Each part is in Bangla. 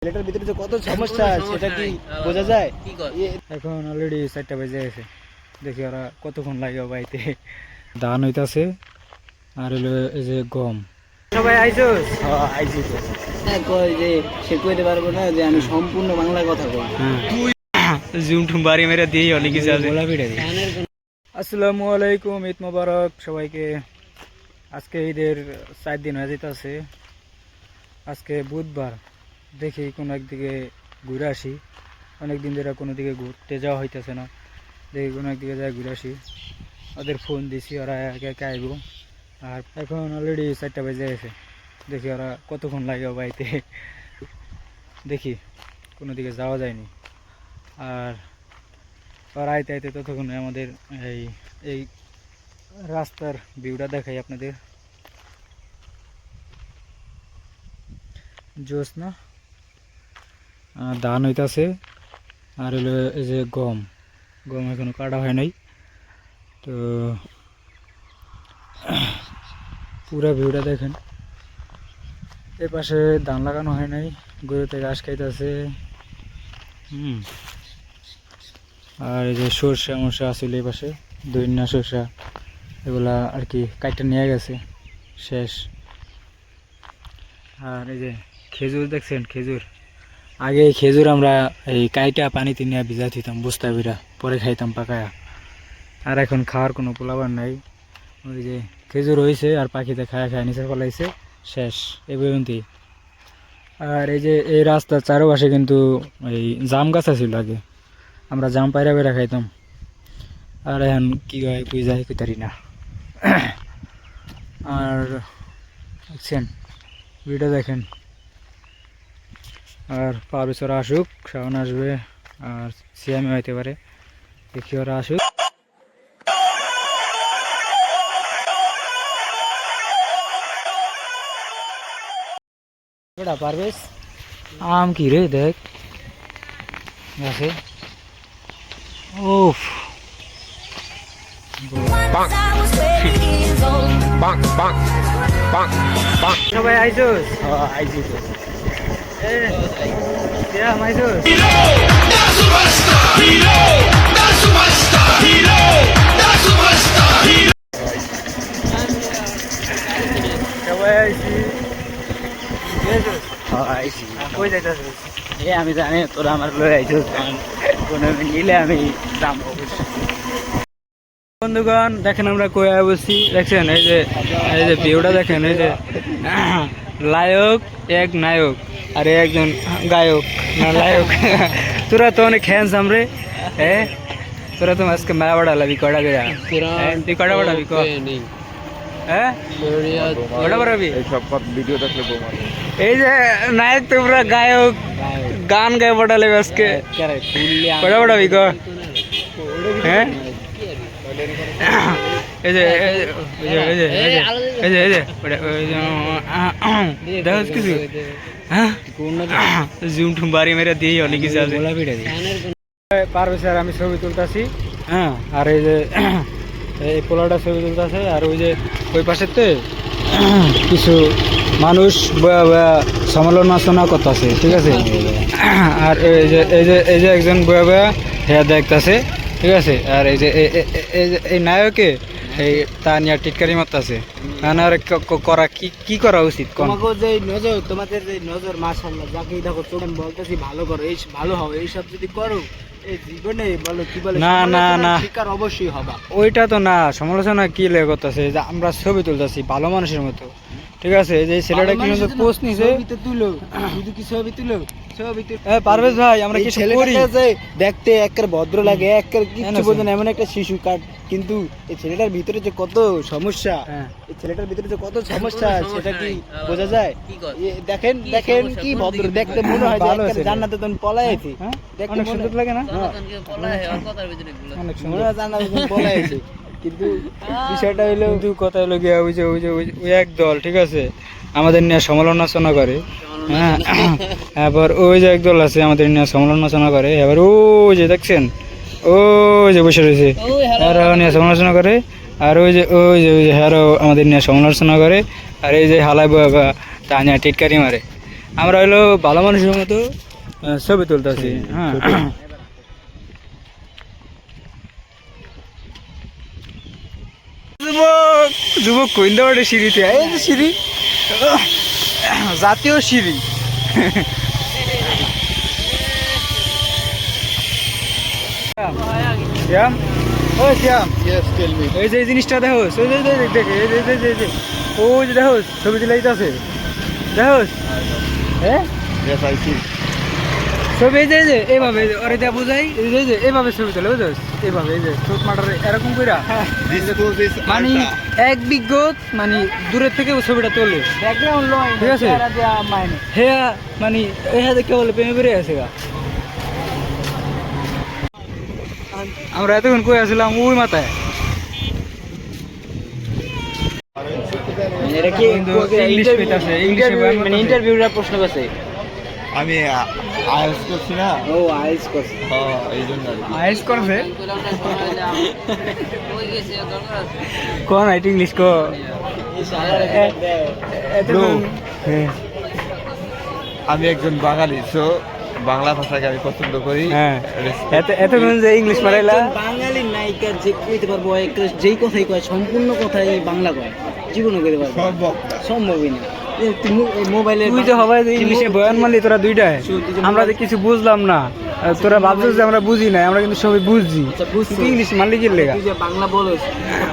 ছেলেটার ভিতরে যে কত সমস্যা সেটা কি বোঝা যায়? এখন অলরেডি 4টা বেজে গেছে, দেখি ওরা কতক্ষণ লাগে বাড়িতে। ধান হইতাছে আর হলো এই যে গম। সবাই আইছোস? আইছি তো কই যে সে কইতে পারবো না যে আমি সম্পূর্ণ বাংলায় কথা কই। তুই জুম টুম বাড়ি মেরে দিই অনেক কিছু আছে। আসসালামু আলাইকুম, ঈদ মোবারক সবাইকে। আজকে ঈদের 4 দিন হয়ে যেতেছে। আজকে বুধবার, দেখি কোনো একদিকে ঘুরে আসি। অনেক দিন ধরে কোনো দিকে ঘুরতে যাওয়া হইতেছে না, দেখি কোনো একদিকে যাই ঘুরে আসি। ওদের ফোন দিছি, ওরা একে একে আইব। আর এখন অলরেডি 4টা বেজে গেছে, দেখি ওরা কতক্ষণ লাগে বাড়িতে। দেখি কোনো দিকে যাওয়া যায়নি। আর ওরা আইতে আইতে ততক্ষণে আমাদের এই এই রাস্তার ভিউটা দেখাই আপনাদের। জোস না, ধান হইতাছে আর হলো এই যে গম এখনো কাটা হয় নাই। তো পুরা ভিউটা দেখেন। এ পাশে ধান লাগানো হয় নাই, গরুতে ঘাস খাইতেছে। আর এই যে সরষা মরষা আসলে এই পাশে দৈন্যা সরষা, এগুলা আর কি কাইটা নিয়ে গেছে, শেষ। আর এই যে খেজুর দেখছেন, খেজুর আগে এই খেজুর আমরা এই কাইটা পানিতে নিয়ে ভিজা দিতাম বস্তা বিরা, পরে খাইতাম পাকায়া। আর এখন খাওয়ার কোনো পোলাবার নাই। ওই যে খেজুর হয়েছে আর পাখিতে খায়া খায়া নিচে ফলাইছে, শেষ এই পর্যন্তই। আর এই যে এই রাস্তার চারপাশে কিন্তু এই জাম গাছ ছিল আগে, আমরা জাম পায়রা পায়রা খাইতাম। আর এখন কি হয় বুঝ যায় কইতারি না। আর দেখছেন ভিডিও দেখেন। আর পারুসরা আসুক, শাওন আসবে আর সিয়ামে হইতে পারে, দেখি ওরা আসুক। পারবেশ আম কি রে দেখ গাছে। উফ সবাই আইছোস? আইছি তো আমি জানি তোরা আমার লয়ে আইছিস, কোনো নিলে আমি দাম অবশ্যই। বন্ধুগণ দেখেন আমরা কই বসছি, দেখছেন এই যে ভিউটা দেখেন। এই যে লায়ক এক নায়ক আর একজন গায়ক না লায়ক। তোরা তো অনেক হ্যান্ডসাম রে, হ্যাঁ তোরা তো আজকে মায়া বাড়ালাবি কটা গেয়া, তুই কটা বাড়াবি ক? হ্যাঁ কটা বাড়াবি? এই যে নায়ক তোমরা গায়ক, গান গায়ে বাড়ালে আজকে কটা বাড়াবি ক? হ্যাঁ এই যে দেখো কিছু, হ্যাঁ জুম টুম বাড়ি মেরে দিই অনেক কিছু আছে। পারবে আর আমি ছবি তুলতেছি, হ্যাঁ। আর এই যে এই পোলাটা ছবি তুলতেছে, আর ওই যে ওই পাশেতে কিছু মানুষ সমালোচনা করতেছে, ঠিক আছে। আর এই যে একজন বয়া বয়া হেয়া দেখতেছে, ঠিক আছে। আর এই যে এই নায়কে এই তা নিয়ে টিটকারি মারতেছে, করা কি করা উচিত? তোমাদের যে নজর মাশাআল্লাহ, যাকে দেখো তুমি বলতেছি ভালো করো, এই ভালো হবে, এইসব যদি করো এই জীবনে বলো কি বলে না না না শিকার অবশ্যই হবা। ওইটা তো না, সমালোচনা কি লেগে করতেছে যে আমরা ছবি তুলতেছি ভালো মানুষের মতো, ঠিক আছে। এই যে ছেলেটা কি সুন্দর পোস্ট নিছে, তুলো শুধু কি ছবি তুলো, পারভেজ ভাই আমরা কি করি দেখতে একের ভদ্র লাগে, একের কিছু বোঝে না, এমন একটা শিশু কাট, কিন্তু এই ছেলেটার ভিতরে যে কত সমস্যা, এই ছেলেটার ভিতরে যে কত সমস্যা সেটা কি বোঝা যায়? দেখেন দেখেন কি ভদ্র, দেখতে মনে হয় যে জান্নাতে তখন পলাইছি, দেখতে অনেক সুন্দর লাগে না? অনেক সুন্দর জান্নাতে তখন পলাইছি। কিন্তু বিষয়টা হলো, কিন্তু কথা হলো গিয়া ওই যে ওই এক দল, ঠিক আছে, আমাদের নিয়ে সমালোচনা করে, হ্যাঁ। এবার ওই যে একদল আছে আমাদের নিয়ে সমালোচনা করে, এবার ওই যে দেখছেন ওই যে বসে রয়েছে এরাও নিয়ে সমালোচনা করে, আর ওই যে এরাও আমাদের নিয়ে সমালোচনা করে, আর এই যে হালাই বাবা তা নিয়ে টিটকারি মারে। আমরা হলো ভালো মানুষের মতো ছবি তুলতেছি। হ্যাঁ, যুবক যুবক কইন্দাবাড়ি সিঁড়িতে, এই যে সিঁড়ি, জাতীয় সিঁড়ি। শ্যাম, ও শ্যাম, Yes, tell me. এই যে এই জিনিসটা দেখো, ওই যে দেখে, এই যে ওই যে দেখো ছবি তুলে দিতেছে, দেখো, হ্যাঁ Yes, I see. ছবি এই যে এইভাবে ওরে দেয়া বুঝাই, এই যে এইভাবে ছবি তোলে, বুঝছিস? এইভাবে এই যে চোট মাটারে এরকম কইরা This pose is মানে এক বিগত মানে দূরের থেকে ছবিটা তোলে, ব্যাকগ্রাউন্ড লয়, ঠিক আছে? মাইনে। হ্যাঁ মানে এই হাতে কে বলে প্রেমে বেরিয়ে আছে গা। আমরা এতক্ষণ কই আসলাম ওই মাথায়। এটা কি কিন্তু ইংলিশ পেতাছে, ইংলিশে মানে ইন্টারভিউরা প্রশ্ন আছে। আমি আইএলস করছি না, ও আইস করছে। এই জন্য আর কি। আইস করছে কোন আইট ইংলিশ কো এতক্ষণ। হ্যাঁ আমি একজন বাঙালি, সো বাংলা ভাষাকে আমি পছন্দ করি। হ্যাঁ, এতক্ষণ যে ইংলিশ মারাইলা, বাঙালি নায়িকা যে কইতে পারবো, যেই কথাই কয় সম্পূর্ণ কথাই বাংলা কয়, জীবনে কইতে পারবো সম্ভব না। সম্ভবই না। মোবাইলে তুই যে হবাই ইংলিশে বয়ান মারলি তোরা দুইটাই, আমরা যে কিছু বুঝলাম না, তোরা ভাবছিস যে আমরা বুঝি না, আমরা কিন্তু সবাই বুঝছি। তুই ইংলিশ মারলি কি লেগা? তুই যে বাংলা বলস,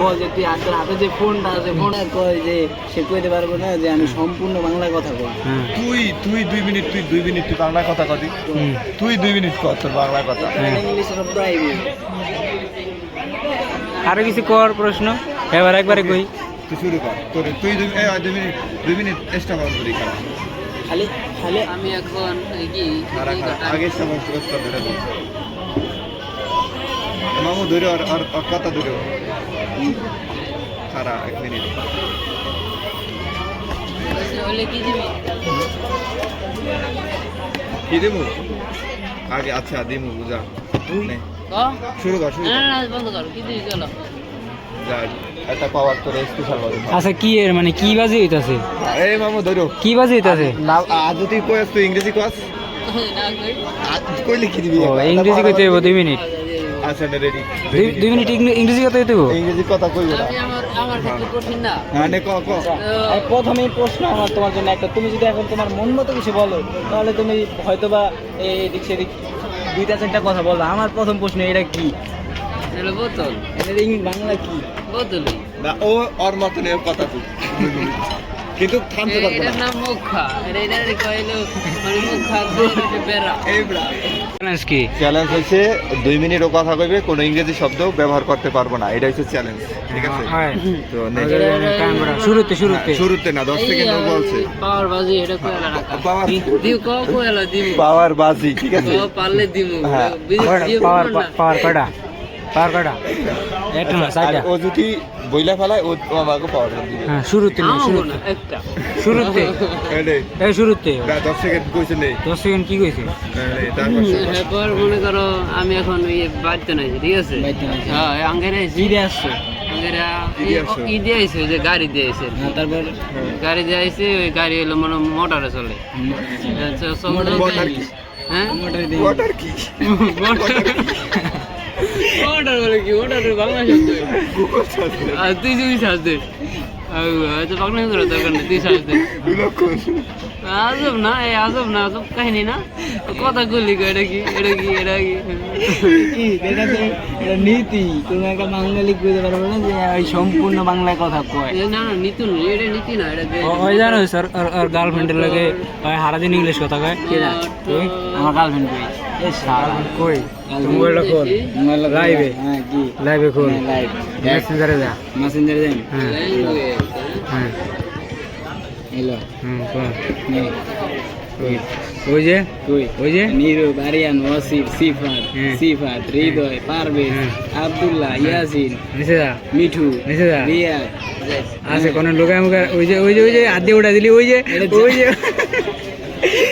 বল যে তুই হাতের হাতে যে ফোনটা আছে, ফোনটা কয় যে সে কইতে পারবো না যে আমি সম্পূর্ণ বাংলা কথা কই। হ্যাঁ, তুই 2 মিনিট, তুই 2 মিনিট তুই বাংলা কথা কদি, তুই 2 মিনিট কর তোর বাংলা কথা। ইংলিশ শব্দ আইবে। আরো কিছু কর প্রশ্ন, এবার একবারে কই। তুই শুরু কর, তুই 2 মিনিট চেষ্টা কর করি খারাপ খালি খালি আমি এখন এই কি আগে সময় প্রশ্ন ধরে দিই মামু ধরে আর কথা ধরে খারাপ 1 মিনিট। হলে কি দিবি কি দেবো আগে? আচ্ছা দিমু বুঝা নে, ক শুরু কর শুরু না কর। না বন্ধ কর কি দিবি চলো যা একটা পাওয়ার তোর স্পেশাল হবে। আচ্ছা কি এর মানে কি বাজে হইতাছে, এই মামু ধরো কি বাজে হইতাছে? না আজ তুই কই তুই ইংরেজি কস না কই আজ কইলে কি দিবি? ও ইংরেজি কইতে হইব 2 মিনিট, আচ্ছা না রেডি 2 মিনিট ইংরেজি কথা হইতে হইব। ইংরেজি কথা কইব না আমি আমার ক্ষেত্রে কঠিন না মানে ক আর প্রথমেই প্রশ্ন আমার তোমার জন্য একটা, তুমি যদি এখন তোমার মন মতো কিছু বলো তাহলে তুমি হয়তোবা এদিক সেদিক 2-4টা কথা বলো। আমার প্রথম প্রশ্ন, এটা কি? এটা বোতল এটা বাংলা কি? বোতলই না ও ওর মতন এর কথা তুই কিন্তু থামতে পারবো এটার না। নাম মুখা, এটা কইলো মানে মুখা দিয়ে বেরা এই ব্রা চ্যালেঞ্জ কি? চ্যালেঞ্জ হচ্ছে 2 মিনিট ও কথা কইবে, কোনো ইংরেজি শব্দ ব্যবহার করতে পারবো না, এটা হচ্ছে চ্যালেঞ্জ, ঠিক আছে? হ্যাঁ, তো শুরুতে না 10 সেকেন্ড ও বলছে পাওয়ার বাজি এটা কইলা রাখা পাওয়ার দিও কইলা দিও পাওয়ার বাজি, ঠিক আছে? পারলে দিমু হ্যাঁ। পাওয়ার কটা একটা না আর চারটা। ও যদি বইলা ফেলায় ও আমাকে পাওয়ার দিবে। হ্যাঁ শুরুতে না, আমো না একটা শুরুতে এটাই এই শুরুতে 10 সেকেন্ড কইছে নেই 10 সেকেন্ড কি কইছে? তারপর এরপর মনে করো আমি এখন বাড়িতে নাই, ঠিক আছে? বাড়িতে নাই। হ্যাঁ আঙ্গের ফিরে আসছো? ই দিয়ে আইছে, ওই যে গাড়ি দিয়ে আইছে, হ্যাঁ, তারপর গাড়ি দিয়ে আইছে, ওই গাড়ি হলো মানে মোটরে চলে। মোটর কি? হ্যাঁ মোটর দিয়ে ওয়াটার কি? মোটর বলে কি, মোটরের বাংলা শব্দ। আর তুই যদি সাজ দে বাংলা শব্দ দরকার নেই, তুই সাজ দে। আজব না, এই আজব না, আজব কাহিনী না, কথা গুলি এটা কি এটা কি এটা কি কি এটা তো এটা নীতি। কোনো একটা বাঙালি কইতে পারবো না যে ওই সম্পূর্ণ বাংলায় কথা কয়। না না নীতি না, এটা নীতি না, এটা ওই জানো স্যার আর গার্লফ্রেন্ডের লাগে সারাদিন ইংলিশ কথা কয়। তুই আমার গার্লফ্রেন্ড কই? এই সারা কই মোবাইলটা খোল, লাইভে হ্যাঁ কি লাইভে খোল, লাইভ মেসেঞ্জারে যা। মেসেঞ্জার দেন। হ্যাঁ হ্যাঁ হ্যালো কোন নে ওই যে কই ওই যে নীরু, আরিয়ান, ওয়াসিফ, হুম। সিফাত, হৃদয়, পারভেজ, হুম। আব্দুল্লাহ, ইয়াসিন, নিচে যা, মিঠু, নিচে যা। রিয়া, আছে কোন লোকে আমাকে ওই যে আদ্যে উঠা দিলি, ওই যে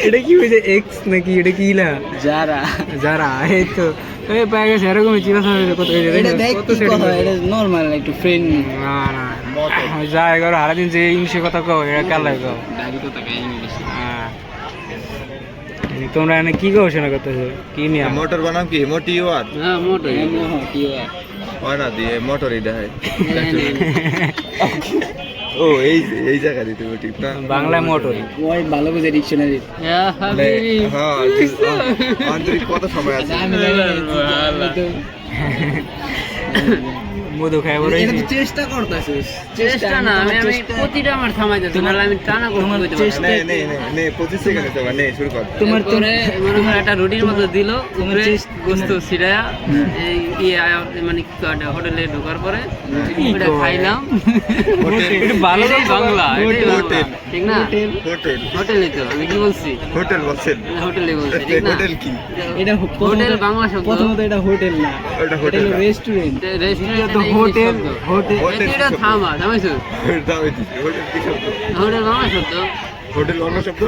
এটা কি হয়েছে এক্স নাকি এটা কি ইলা যারা। যারা এই তো এই পাই গেছে এরকমই চিন্তা কত এটা দেখ কি কথা, এটা নরমাল একটু ফ্রেন্ড। না না যা এগারো সারাদিন যে ইংলিশে কথা কও এটা কাল লাগে দাদি তো তাকে ইংলিশ। হ্যাঁ তোমরা এখানে কি গবেষণা করতেছো কি নিয়ে মোটর বানাম কি মোটিও আর হ্যাঁ মোটর হয় না দিয়ে মোটরই দেখায় ও এই জায়গা দিতে ঠিক না বাংলায় মোটর ওই ভালো বুঝে ডিকশনারি হ্যাঁ হাবিবি হ্যাঁ আন্তরিক কত সময় আছে মধু খাই বলে এটা তো চেষ্টা করতেছিস চেষ্টা না আমি প্রতিটা আমার থামাইতেছি নাহলে আমি টানা করতে হইতে পারি নে 25 সেকেন্ড তো নে শুরু কর তোমার তোরে মনে করে একটা রুটির মতো দিল উপরে গোস্ত ছিড়ায়া এই মানে কি কয় হোটেলে ঢোকার পরে ওটা খাইলাম ভালো এটাই বাংলা এটাই বাংলা, ঠিক না হোটেল হোটেলই তো আমি কি বলছি হোটেল বলছেন হোটেলে বলছি ঠিক না হোটেল কি এটা হোটেল বাংলা শব্দ প্রথমত এটা হোটেল না ওটা এটা হোটেল হলো রেস্টুরেন্ট রেস্টুরেন্ট তো হোটেল হোটেল এটা থামা জামাইছো হোটেল কি শব্দ হোটেল বাংলা শব্দ হোটেল অন্য শব্দ